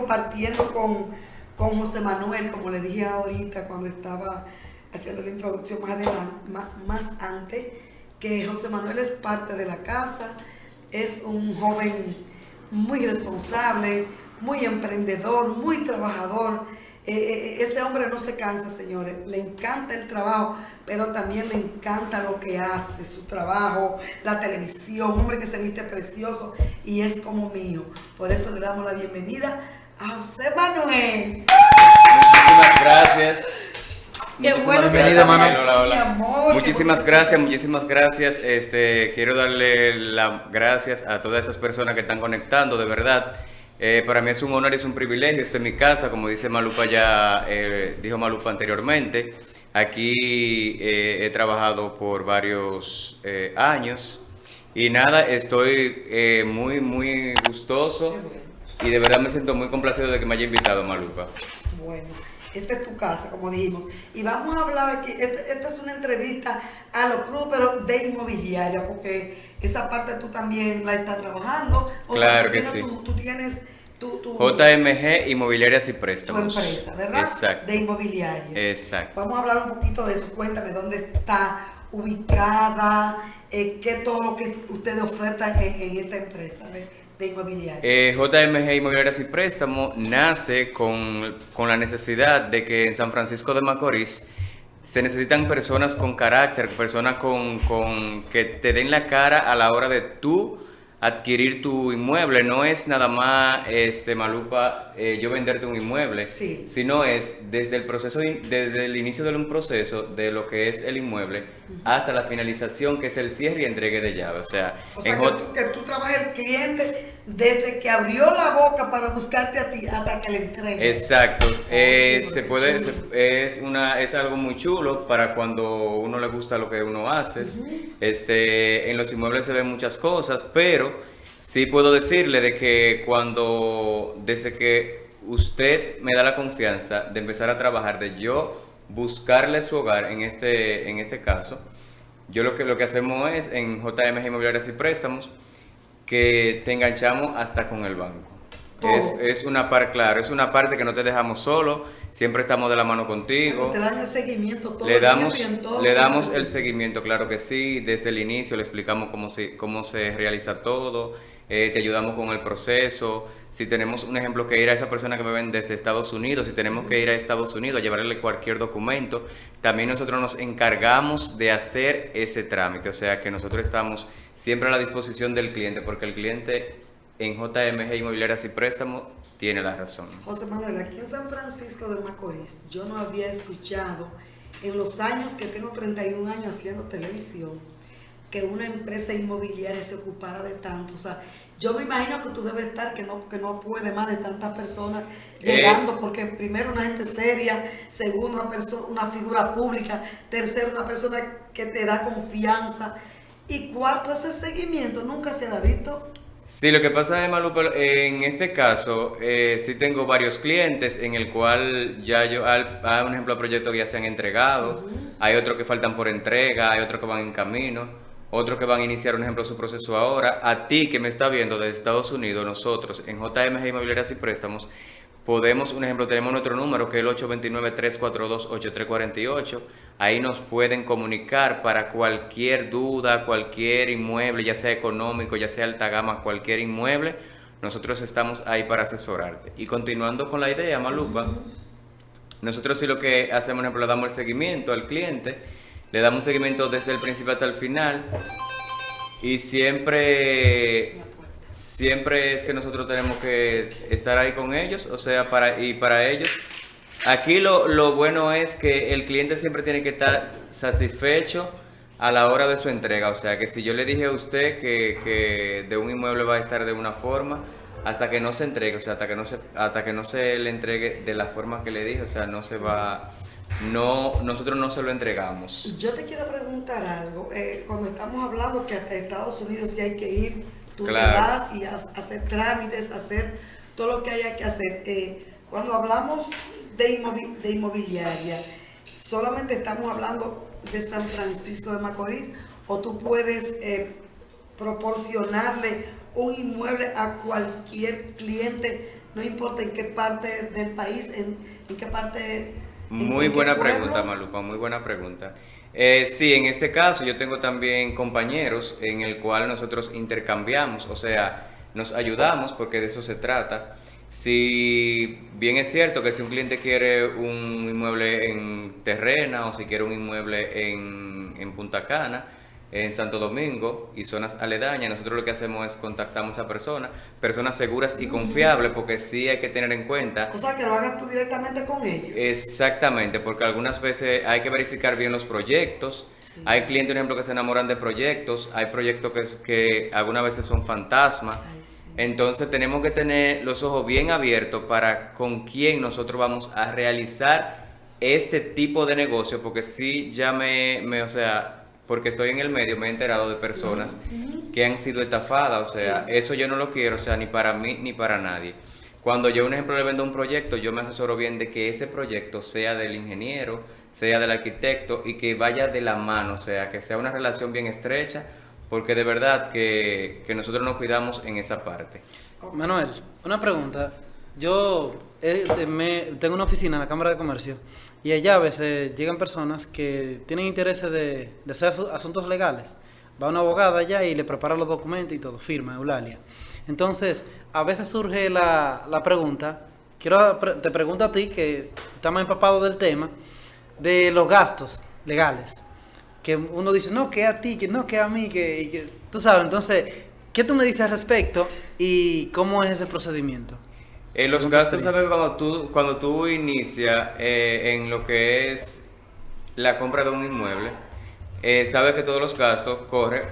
compartiendo con José Manuel, como le dije ahorita cuando estaba haciendo la introducción más antes, que José Manuel es parte de la casa, es un joven muy responsable, muy emprendedor, muy trabajador. Ese hombre no se cansa, señores, le encanta el trabajo, pero también le encanta lo que hace, su trabajo, la televisión, un hombre que se viste precioso y es como mío. Por eso le damos la bienvenida a José Manuel. Muchísimas gracias. Qué bueno que Bienvenido, estás Manuel. aquí, mi amor. Muchísimas gracias. Quiero darle las gracias a todas esas personas que están conectando, de verdad. Para mí es un honor y es un privilegio. Esta es mi casa, como dice Malupa dijo Malupa anteriormente. Aquí he trabajado por varios años y nada, estoy muy gustoso y de verdad me siento muy complacido de que me haya invitado, Malupa. Bueno, esta es tu casa, como dijimos. Y vamos a hablar aquí, esta es una entrevista a lo crudo, pero de inmobiliaria, porque esa parte tú también la estás trabajando. Claro que sí. Tú tienes tu JMG Inmobiliarias y Préstamos. Tu empresa, ¿verdad? Exacto. De inmobiliaria. Exacto. Vamos a hablar un poquito de eso. Cuéntame dónde está ubicada, qué todo lo que ustedes ofertan en esta empresa de inmobiliaria. JMG Inmobiliarias y Préstamos nace con la necesidad de que en San Francisco de Macorís se necesitan personas con carácter, personas con que te den la cara a la hora de tú adquirir tu inmueble. No es nada más, Malupa, yo venderte un inmueble, sí, sino es desde el proceso, desde el inicio de un proceso de lo que es el inmueble hasta la finalización, que es el cierre y entregue de llave. O sea que tú trabajas el cliente desde que abrió la boca para buscarte a ti hasta que le entregue. Exacto. Es algo muy chulo para cuando uno le gusta lo que uno hace. En los inmuebles se ven muchas cosas, pero sí puedo decirle de que desde que usted me da la confianza de empezar a trabajar, de yo buscarle su hogar en este caso, yo lo que hacemos es en JMG Inmobiliarias y Préstamos que te enganchamos hasta con el banco. Es una parte que no te dejamos solo, siempre estamos de la mano contigo. Te dan el seguimiento todo le damos el seguimiento, claro que sí, desde el inicio le explicamos cómo se realiza todo, te ayudamos con el proceso. Si tenemos un ejemplo que ir a esa persona que me ven desde Estados Unidos, si tenemos que ir a Estados Unidos a llevarle cualquier documento, también nosotros nos encargamos de hacer ese trámite. O sea que nosotros estamos siempre a la disposición del cliente, porque el cliente en JMG Inmobiliarias y Préstamos tiene la razón. José Manuel, aquí en San Francisco de Macorís, yo no había escuchado en los años que tengo 31 años haciendo televisión, que una empresa inmobiliaria se ocupara de tanto. O sea, yo me imagino que tú debes estar que no puede más de tantas personas llegando, porque primero una gente seria, segundo una figura pública, tercero una persona que te da confianza y cuarto ese seguimiento. Nunca se había visto. Sí, lo que pasa es, Malupa, en este caso, sí tengo varios clientes en el cual ya hay un ejemplo de proyectos que ya se han entregado, hay otros que faltan por entrega, hay otros que van en camino, otros que van a iniciar, un ejemplo, su proceso ahora. A ti que me está viendo desde Estados Unidos, nosotros en JMG Inmobiliarias y Préstamos, tenemos nuestro número que es el 829-342-8348. Ahí nos pueden comunicar para cualquier duda, cualquier inmueble, ya sea económico, ya sea alta gama, cualquier inmueble. Nosotros estamos ahí para asesorarte. Y continuando con la idea, Malupa, nosotros sí lo que hacemos, por ejemplo, le damos el seguimiento al cliente, le damos un seguimiento desde el principio hasta el final y siempre es que nosotros tenemos que estar ahí con ellos, o sea, para ellos. Aquí lo bueno es que el cliente siempre tiene que estar satisfecho a la hora de su entrega. O sea, que si yo le dije a usted que de un inmueble va a estar de una forma, hasta que no se entregue, o sea, hasta que no se le entregue de la forma que le dije, o sea, nosotros no se lo entregamos. Yo te quiero preguntar algo. Cuando estamos hablando que hasta Estados Unidos sí hay que ir, tú claro, te vas y hacer trámites, hacer todo lo que haya que hacer. Cuando hablamos de inmobiliaria, ¿solamente estamos hablando de San Francisco de Macorís o tú puedes proporcionarle un inmueble a cualquier cliente, no importa en qué parte del país, en qué parte... Muy en qué buena pueblo. pregunta, Malupa, muy buena pregunta. Sí, en este caso yo tengo también compañeros en el cual nosotros intercambiamos, o sea, nos ayudamos porque de eso se trata. Si bien es cierto que si un cliente quiere un inmueble en Terrena o si quiere un inmueble en Punta Cana, en Santo Domingo y zonas aledañas, nosotros lo que hacemos es contactamos a esa persona, personas seguras y confiables, porque sí hay que tener en cuenta. O sea, que lo hagas tú directamente con ellos. Exactamente, porque algunas veces hay que verificar bien los proyectos. Sí. Hay clientes, por ejemplo, que se enamoran de proyectos, hay proyectos que algunas veces son fantasmas. Ay, sí. Entonces tenemos que tener los ojos bien abiertos para con quién nosotros vamos a realizar este tipo de negocio, porque sí ya o sea, porque estoy en el medio, me he enterado de personas que han sido estafadas, o sea, Sí. eso yo no lo quiero, o sea, ni para mí ni para nadie. Cuando yo, un ejemplo, le vendo un proyecto, yo me asesoro bien de que ese proyecto sea del ingeniero, sea del arquitecto y que vaya de la mano, o sea, que sea una relación bien estrecha, porque de verdad que nosotros nos cuidamos en esa parte. Manuel, una pregunta. Yo tengo una oficina en la Cámara de Comercio y allá a veces llegan personas que tienen intereses de hacer asuntos legales. Va una abogada allá y le prepara los documentos y todo, firma, Eulalia. Entonces, a veces surge la pregunta, te pregunto a ti que estás más empapado del tema, de los gastos legales. Que uno dice, no, que a ti, que no, que a mí, que tú sabes. Entonces, ¿qué tú me dices al respecto y cómo es ese procedimiento? Los Según tu gastos, experiencia. ¿sabes? Cuando tú inicias en lo que es la compra de un inmueble, sabes que todos los gastos corren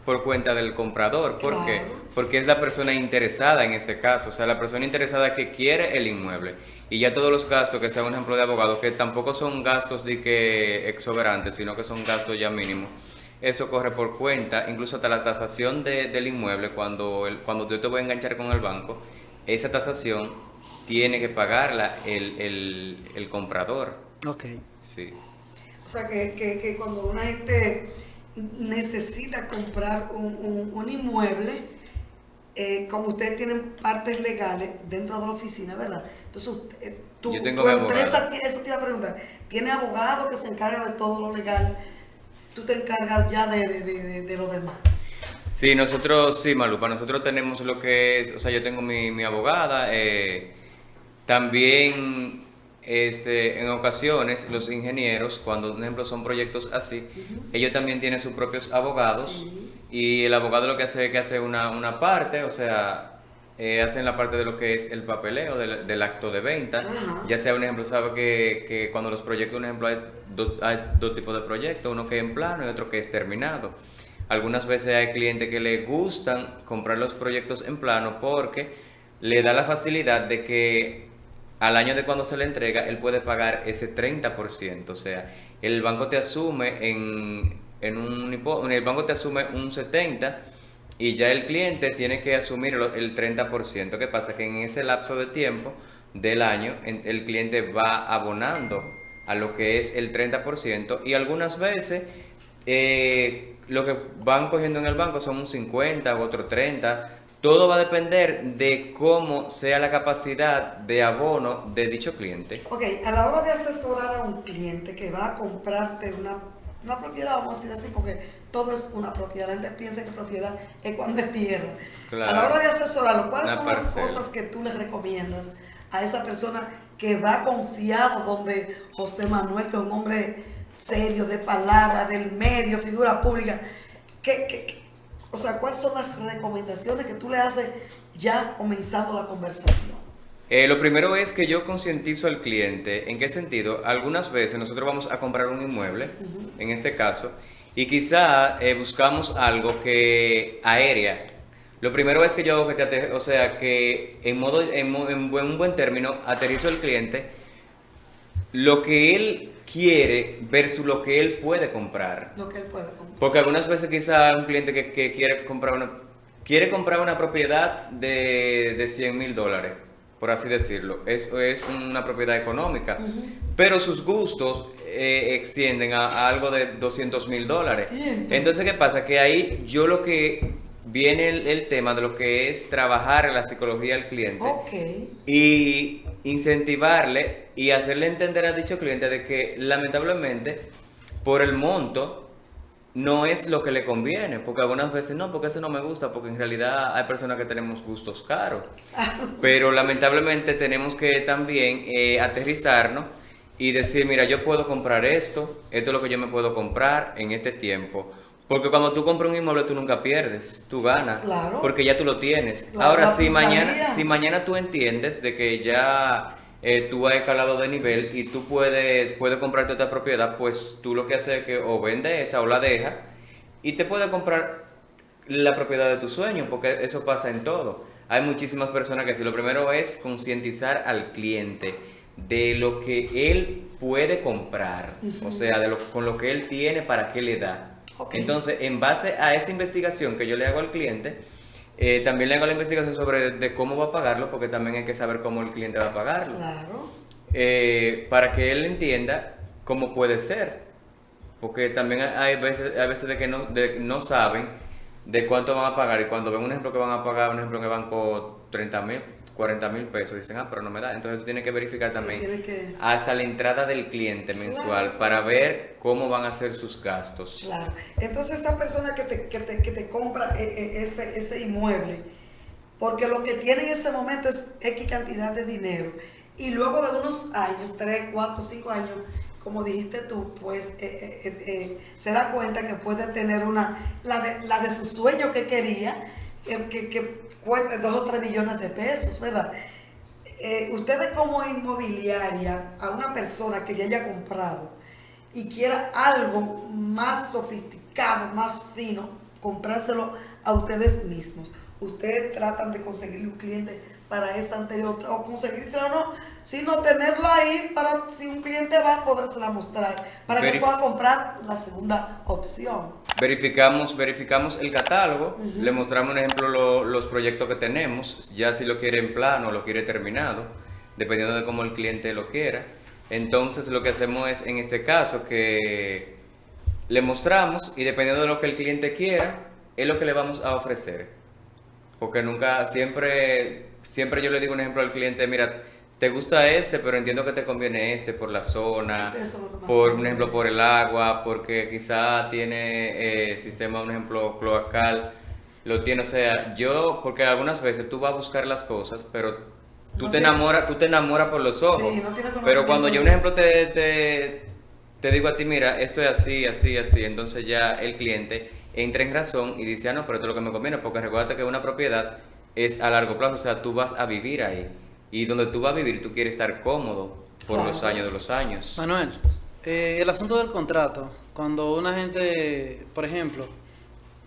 por cuenta del comprador. ¿Por qué? Claro. Porque es la persona interesada en este caso, o sea, la persona interesada que quiere el inmueble. Y ya todos los gastos, que sea un ejemplo de abogado, que tampoco son gastos de que exuberantes, sino que son gastos ya mínimos. Eso corre por cuenta, incluso hasta la tasación del inmueble, cuando yo te voy a enganchar con el banco, esa tasación tiene que pagarla el comprador. Ok. Sí. O sea, que cuando una gente necesita comprar un inmueble, como ustedes tienen partes legales dentro de la oficina, ¿verdad? Entonces, Yo tengo tu mi empresa, abogado. eso te iba a preguntar, ¿tiene abogado que se encarga de todo lo legal? ¿Tú te encargas ya de lo demás? Sí, sí, Malupa, nosotros tenemos lo que es, o sea, yo tengo mi abogada, también en ocasiones los ingenieros, cuando por ejemplo son proyectos así, ellos también tienen sus propios abogados Sí. y el abogado lo que hace es que hace una parte, o sea, hacen la parte de lo que es el papeleo del acto de venta, Ajá. ya sea un ejemplo, sabe que cuando los proyectos, un ejemplo, hay dos tipos de proyectos, uno que es en plano y otro que es terminado. Algunas veces hay clientes que les gustan comprar los proyectos en plano porque le da la facilidad de que al año de cuando se le entrega, él puede pagar ese 30%. O sea, el banco te asume el banco te asume un 70% y ya el cliente tiene que asumir el 30%. ¿Qué pasa? Que en ese lapso de tiempo del año, el cliente va abonando a lo que es el 30% y algunas veces lo que van cogiendo en el banco son un 50 u otro 30. Todo va a depender de cómo sea la capacidad de abono de dicho cliente. Ok, a la hora de asesorar a un cliente que va a comprarte una propiedad, vamos a decir así, porque todo es una propiedad, la gente piensa que propiedad es cuando es tierra. Claro. A la hora de asesorarlo, ¿cuáles Una son las parcela. cosas que tú le recomiendas a esa persona que va confiado donde José Manuel, que es un hombre serio, de palabra, del medio, figura pública? O sea, ¿cuáles son las recomendaciones que tú le haces ya comenzando la conversación? Lo primero es que yo concientizo al cliente. ¿En qué sentido? Algunas veces nosotros vamos a comprar un inmueble, en este caso, y quizá buscamos algo que aérea. Lo primero es que yo hago o sea, que en un buen término, aterrizo al cliente lo que él quiere versus lo que él puede comprar. Lo que él puede comprar. Porque algunas veces quizá un cliente que quiere comprar una propiedad de $100,000, por así decirlo. Eso es una propiedad económica. Pero sus gustos extienden a algo de $200,000. Bien. Entonces, ¿qué pasa? Que ahí yo lo que viene el tema de lo que es trabajar en la psicología del cliente Ok. y incentivarle y hacerle entender a dicho cliente de que lamentablemente por el monto no es lo que le conviene, porque algunas veces no, porque eso no me gusta, porque en realidad hay personas que tenemos gustos caros, pero lamentablemente tenemos que también aterrizarnos y decir, mira, yo puedo comprar esto es lo que yo me puedo comprar en este tiempo. Porque cuando tú compras un inmueble tú nunca pierdes, tú ganas, Claro. porque ya tú lo tienes. Claro, Ahora, la si plusvalía. mañana tú entiendes de que ya tú has escalado de nivel y tú puedes comprarte otra propiedad, pues tú lo que haces es que o vendes esa o la dejas y te puedes comprar la propiedad de tu sueño, porque eso pasa en todo. Hay muchísimas personas que si lo primero es concientizar al cliente de lo que él puede comprar, o sea, con lo que él tiene, para qué le da. Ok. Entonces, en base a esta investigación que yo le hago al cliente, también le hago la investigación sobre de cómo va a pagarlo, porque también hay que saber cómo el cliente va a pagarlo. Claro. Para que él entienda cómo puede ser. Porque también hay veces de que no saben de cuánto van a pagar. Y cuando ven un ejemplo que van a pagar, un ejemplo en el banco 30,000, 40,000 pesos, dicen, pero no me da. Entonces tú tienes que verificar Sí, también tiene que- hasta la entrada del cliente mensual Claro, para sí. ver cómo van a ser sus gastos. Claro. Entonces esta persona que te compra ese inmueble, porque lo que tiene en ese momento es X cantidad de dinero, y luego de unos años, 3, 4, 5 años, como dijiste tú, pues se da cuenta que puede tener la de su sueño que quería, que cueste 2 o 3 millones de pesos, ¿verdad? Ustedes como inmobiliaria, a una persona que ya haya comprado y quiera algo más sofisticado, más fino, comprárselo a ustedes mismos. Ustedes tratan de conseguirle un cliente para esa anterior, o conseguírselo no, sino tenerlo ahí para si un cliente va a podérsela mostrar, para que pueda comprar la segunda opción. Verificamos el catálogo, le mostramos un ejemplo los proyectos que tenemos, ya si lo quiere en plano o lo quiere terminado, dependiendo de cómo el cliente lo quiera. Entonces lo que hacemos es, en este caso, que le mostramos y dependiendo de lo que el cliente quiera, es lo que le vamos a ofrecer. Porque siempre yo le digo un ejemplo al cliente, mira, te gusta pero entiendo que te conviene por la zona, Eso es lo que más por un conviene. ejemplo por el agua, porque quizá tiene sistema, un ejemplo, cloacal, lo tiene, o sea, porque algunas veces tú vas a buscar las cosas, pero tú No te tiene- enamoras por los ojos. Sí, no tiene Pero cuando yo un conocimiento. ejemplo te digo a ti, mira, esto es así, así, así, entonces ya el cliente entra en razón y dice, no, pero esto es lo que me conviene, porque recuerda que una propiedad es a largo plazo, o sea, tú vas a vivir ahí. Y donde tú vas a vivir, tú quieres estar cómodo por Claro. los años de los años. Manuel, el asunto del contrato, cuando una gente, por ejemplo,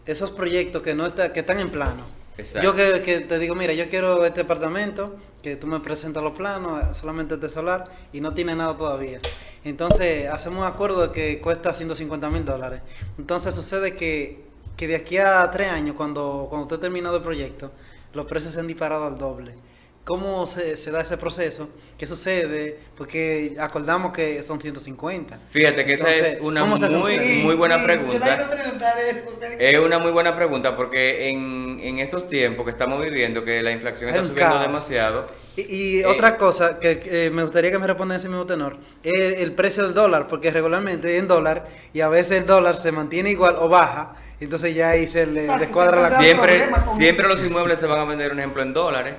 esos proyectos que están en plano, Exacto. yo que te digo, mira, yo quiero este apartamento, que tú me presentas los planos, solamente este solar, y no tiene nada todavía. Entonces, hacemos un acuerdo de que cuesta $150,000. Entonces, sucede que de aquí a 3 años, cuando usted ha terminado el proyecto, los precios se han disparado al doble. ¿Cómo se da ese proceso? ¿Qué sucede? Porque acordamos que son 150. Fíjate que Entonces, esa es una ¿cómo se hace? muy buena Yo le iba a pregunta. preguntar eso. Es una muy buena pregunta porque en estos tiempos que estamos viviendo, que la inflación Es está un subiendo caos. demasiado, Y otra cosa que me gustaría que me responda en ese mismo tenor es el precio del dólar, porque regularmente es en dólar y a veces el dólar se mantiene igual o baja, entonces ya ahí se le O sea, si descuadra se la da cosa. problema con siempre eso. los inmuebles se van a vender, un ejemplo, en dólares,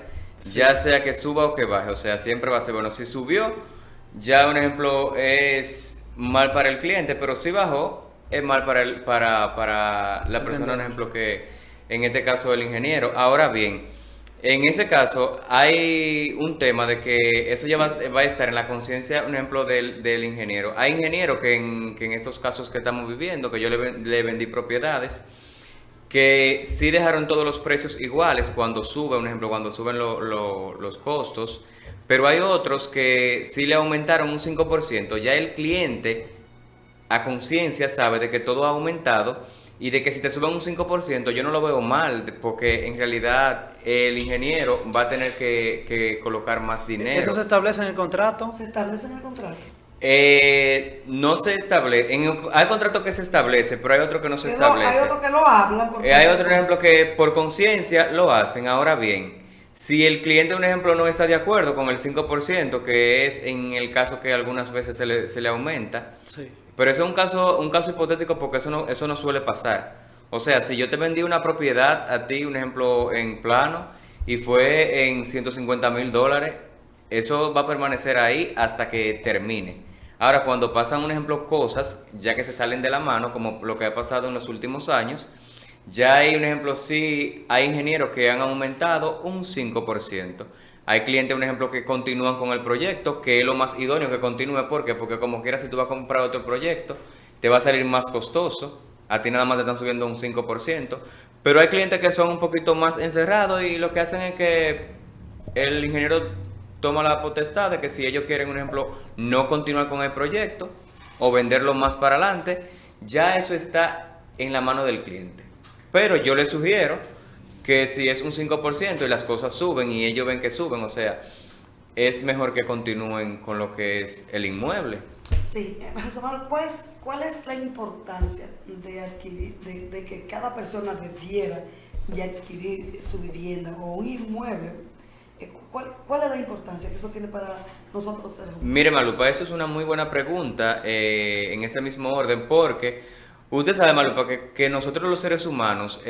ya sea que suba o que baje, o sea, siempre va a ser bueno. Si subió, ya un ejemplo es mal para el cliente, pero si bajó, es mal para la persona, un ejemplo, que en este caso el ingeniero. Ahora bien, en ese caso hay un tema de que eso ya va a estar en la conciencia, un ejemplo, del ingeniero. Hay ingenieros que en estos casos que estamos viviendo, que yo le vendí propiedades, que sí dejaron todos los precios iguales cuando sube, un ejemplo, cuando suben los costos, pero hay otros que sí le aumentaron un 5%. Ya el cliente a conciencia sabe de que todo ha aumentado y de que si te suben un 5% yo no lo veo mal, porque en realidad el ingeniero va a tener que colocar más dinero. ¿Eso se establece en el contrato? Se establece en el contrato. No se establece, hay contratos que se establece, pero hay otros que no se Hay establece. otros que lo hablan. Hay otro ejemplo que por conciencia lo hacen. Ahora bien, si el cliente, un ejemplo, no está de acuerdo con el 5%, que es en el caso que algunas veces se le aumenta, Sí. pero eso es un caso hipotético porque eso no suele pasar. O sea, si yo te vendí una propiedad a ti, un ejemplo en plano, y fue en $150,000, eso va a permanecer ahí hasta que termine. Ahora, cuando pasan, un ejemplo, cosas, ya que se salen de la mano, como lo que ha pasado en los últimos años, ya hay un ejemplo, sí, hay ingenieros que han aumentado un 5%. Hay clientes, un ejemplo, que continúan con el proyecto, que es lo más idóneo que continúe. ¿Por qué? Porque como quieras, si tú vas a comprar otro proyecto, te va a salir más costoso. A ti nada más te están subiendo un 5%. Pero hay clientes que son un poquito más encerrados y lo que hacen es que el ingeniero toma la potestad de que si ellos quieren, un ejemplo, no continuar con el proyecto o venderlo más para adelante, ya eso está en la mano del cliente. Pero yo les sugiero que si es un 5% y las cosas suben y ellos ven que suben, o sea, es mejor que continúen con lo que es el inmueble. Sí, José Manuel, ¿cuál es la importancia de adquirir, de que cada persona debiera de adquirir su vivienda o un inmueble? ¿Cuál es la importancia que eso tiene para nosotros seres humanos? Mire, Malupa, eso es una muy buena pregunta en ese mismo orden, porque usted sabe, Malupa, que nosotros los seres humanos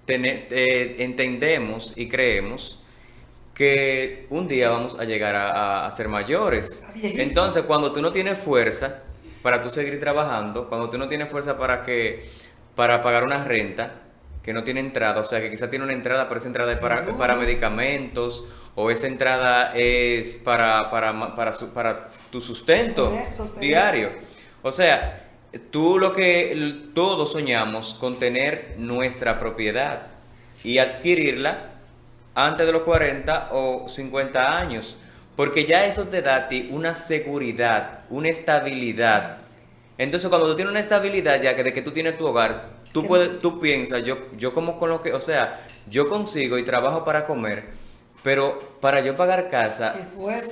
entendemos y creemos que un día vamos a llegar a ser mayores. Entonces, cuando tú no tienes fuerza para tú seguir trabajando, cuando tú no tienes fuerza para pagar una renta que no tiene entrada, o sea, que quizás tiene una entrada, pero esa entrada es para medicamentos, o esa entrada es para tu sustento diario. O sea, todos soñamos con tener nuestra propiedad y adquirirla antes de los 40 o 50 años, porque ya eso te da a ti una seguridad, una estabilidad. Entonces, cuando tú tienes una estabilidad ya que de que tú tienes tu hogar, tú piensas, yo como con lo que, o sea, yo consigo y trabajo para comer, pero para yo pagar casa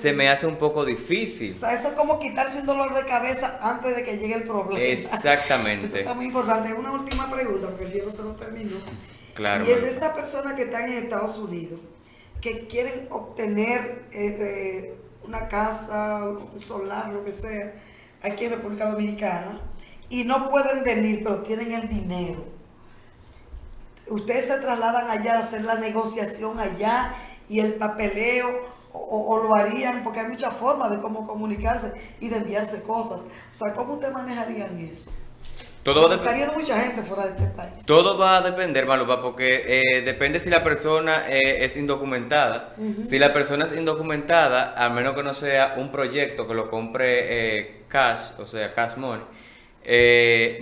se me hace un poco difícil. O sea, eso es como quitarse un dolor de cabeza antes de que llegue el problema. Exactamente. Eso está muy importante. Una última pregunta, porque el tiempo se nos terminó. Claro. Y es esta persona que está en Estados Unidos, que quieren obtener una casa, un solar, lo que sea, aquí en República Dominicana, y no pueden venir, pero tienen el dinero. Ustedes se trasladan allá a hacer la negociación allá y el papeleo, o lo harían, porque hay muchas formas de cómo comunicarse y de enviarse cosas. O sea, ¿cómo ustedes manejarían eso? Está viendo mucha gente fuera de este país. Todo va a depender, Malupa, porque depende si la persona es indocumentada. Si la persona es indocumentada, al menos que no sea un proyecto que lo compre cash, o sea, cash money,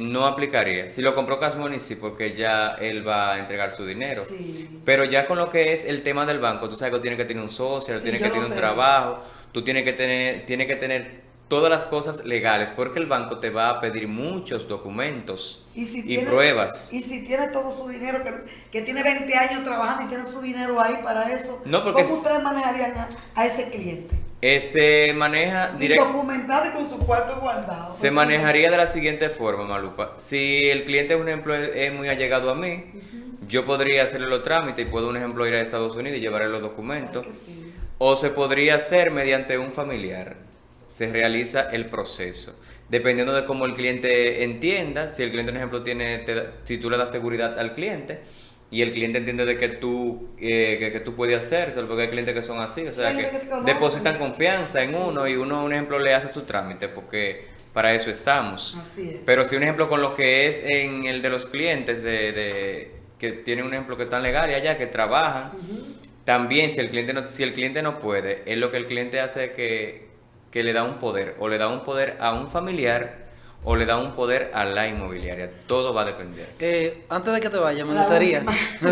no aplicaría. Si lo compró cash money, sí, porque ya él va a entregar su dinero. Sí. Pero ya con lo que es el tema del banco, tú sabes que tiene que tener un socio, Sí, tiene que tener un trabajo, tú tienes que tener todas las cosas legales, porque el banco te va a pedir muchos documentos y pruebas. Y si tiene todo su dinero, que tiene 20 años trabajando y tiene su dinero ahí para eso, No, porque ¿cómo ustedes manejarían a ese cliente? Se maneja Documentado y con su cuarto guardado. Se manejaría de la siguiente forma, Malupa. Si el cliente, un ejemplo, es muy allegado a mí, yo podría hacerle los trámites y puedo, un ejemplo, ir a Estados Unidos y llevarle los documentos. O se podría hacer mediante un familiar. Se realiza el proceso. Dependiendo de cómo el cliente entienda, si el cliente, por ejemplo, si tú le das seguridad al cliente y el cliente entiende de que tú puedes hacer, o sea, porque hay clientes que son así, o sea, que depositan confianza en uno y uno, un ejemplo, le hace su trámite porque para eso estamos. Así es. Pero si un ejemplo con lo que es en el de los clientes que tienen un ejemplo que están legales allá, que trabajan, también si el cliente no puede, es lo que el cliente hace que le da un poder, o le da un poder a un familiar, o le da un poder a la inmobiliaria. Todo va a depender. Antes de que te vayas, me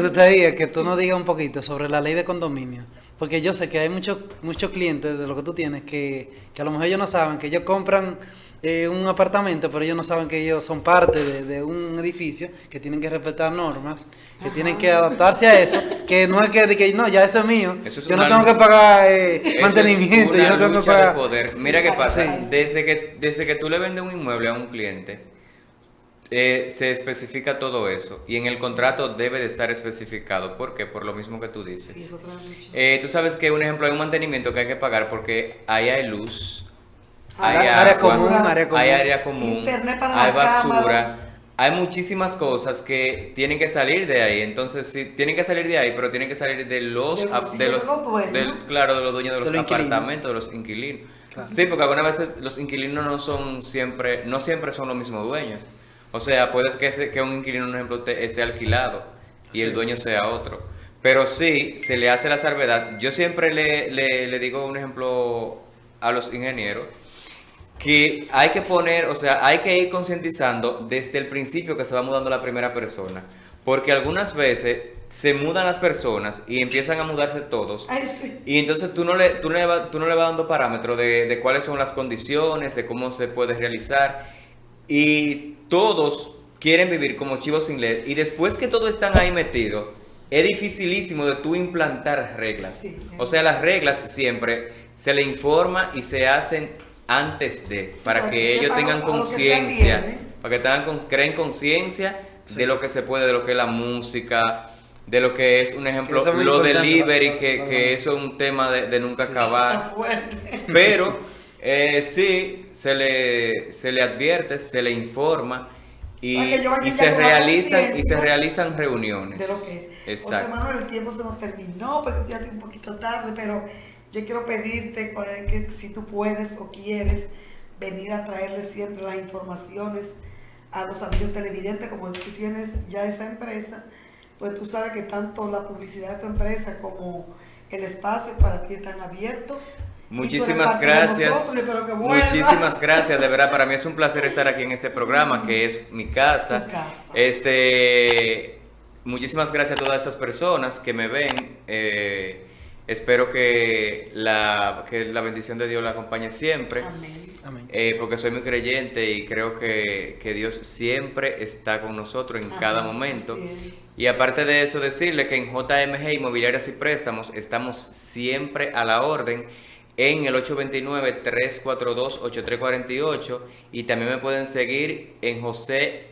gustaría que tú nos digas un poquito sobre la ley de condominio. Porque yo sé que hay muchos clientes de lo que tú tienes que a lo mejor ellos no saben, que ellos compran un apartamento, pero ellos no saben que ellos son parte de un edificio, que tienen que respetar normas, que Ajá. tienen que adaptarse a eso, que no es que no, ya eso es mío, Eso es yo no una tengo que lucha. pagar Eso mantenimiento, es yo una no tengo que lucha de pagar... poder. Sí, Mira qué pasa, sí. desde que tú le vendes un inmueble a un cliente, se especifica todo eso y en el contrato debe de estar especificado. ¿Por qué? Por lo mismo que tú dices. Sí, eso trae mucho. Tú sabes que, un ejemplo, hay un mantenimiento que hay que pagar porque ahí hay luz, hay Área agua, común, área común. hay área común, Internet para hay la basura, cámara. hay muchísimas cosas que tienen que salir de ahí. Entonces, sí, tienen que salir de ahí, pero tienen que salir de los, Del bolsillo de los dueños. claro, de los dueños de los De los inquilinos. apartamentos, de los inquilinos. Claro. Sí, porque algunas veces los inquilinos no siempre son los mismos dueños. O sea, puede que un inquilino, por ejemplo, esté alquilado y el Sí. dueño sea otro. Pero sí, se le hace la salvedad. Yo siempre le digo un ejemplo a los ingenieros que hay que poner, o sea, hay que ir concientizando desde el principio que se va mudando la primera persona. Porque algunas veces se mudan las personas y empiezan a mudarse todos. Ay, sí. Y entonces tú no le vas dando parámetros de cuáles son las condiciones, de cómo se puede realizar. Y todos quieren vivir como chivos sin ley. Y después que todos están ahí metidos, es dificilísimo de tú implantar reglas. Sí. O sea, las reglas siempre se le informa y se hacen antes de, Sí, para que ellos sepan tengan a lo que se conciencia, atienen. para que creen conciencia Sí. de lo que se puede, de lo que es la música, de lo que es, un ejemplo, eso es muy lo importante, delivery, la que eso es un tema de nunca Sí. acabar. Está fuerte. Pero sí, se le advierte, se le informa y, O sea, que ellos van y ya se con la realizan conciencia reuniones. De lo que es. José Exacto. Manuel, el tiempo se nos terminó, porque ya estoy un poquito tarde, pero yo quiero pedirte que si tú puedes o quieres venir a traerle siempre las informaciones a los amigos televidentes, como tú tienes ya esa empresa, pues tú sabes que tanto la publicidad de tu empresa como el espacio para ti están abiertos. Muchísimas gracias. Muchísimas gracias, de verdad, para mí es un placer estar aquí en este programa que es mi casa. Tu casa. Muchísimas gracias a todas esas personas que me ven. Espero que la bendición de Dios la acompañe siempre. Amén. Amén. Porque soy muy creyente y creo que Dios siempre está con nosotros en Ajá, cada momento. así es. Y aparte de eso, decirle que en JMG Inmobiliarias y Préstamos estamos siempre a la orden en el 829-342-8348 y también me pueden seguir en José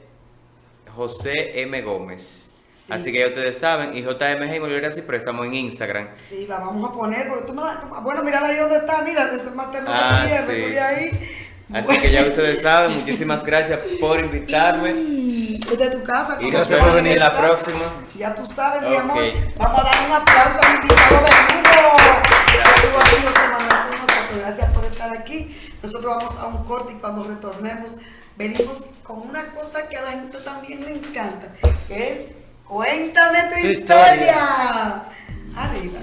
M. Gómez. Sí. Así que ya ustedes saben, y JMG Inmobiliarias y Préstamos en Instagram. Sí, la vamos a poner, porque bueno, mírala ahí donde está, mira, ese máster no Ah, se pierde, sí. tú de ahí. Así que ya ustedes saben, muchísimas gracias por invitarme. Desde tu casa. Y como nos se vemos va a en la empezar. próxima. Ya tú sabes, mi Ok. amor. Vamos a dar un aplauso al invitado de lujo. Estuvo aquí José Manuel con nosotros. Gracias por estar aquí. Nosotros vamos a un corte y cuando retornemos venimos con una cosa que a la gente también le encanta, que es Cuéntame tu Tu historia. historia. Arriba.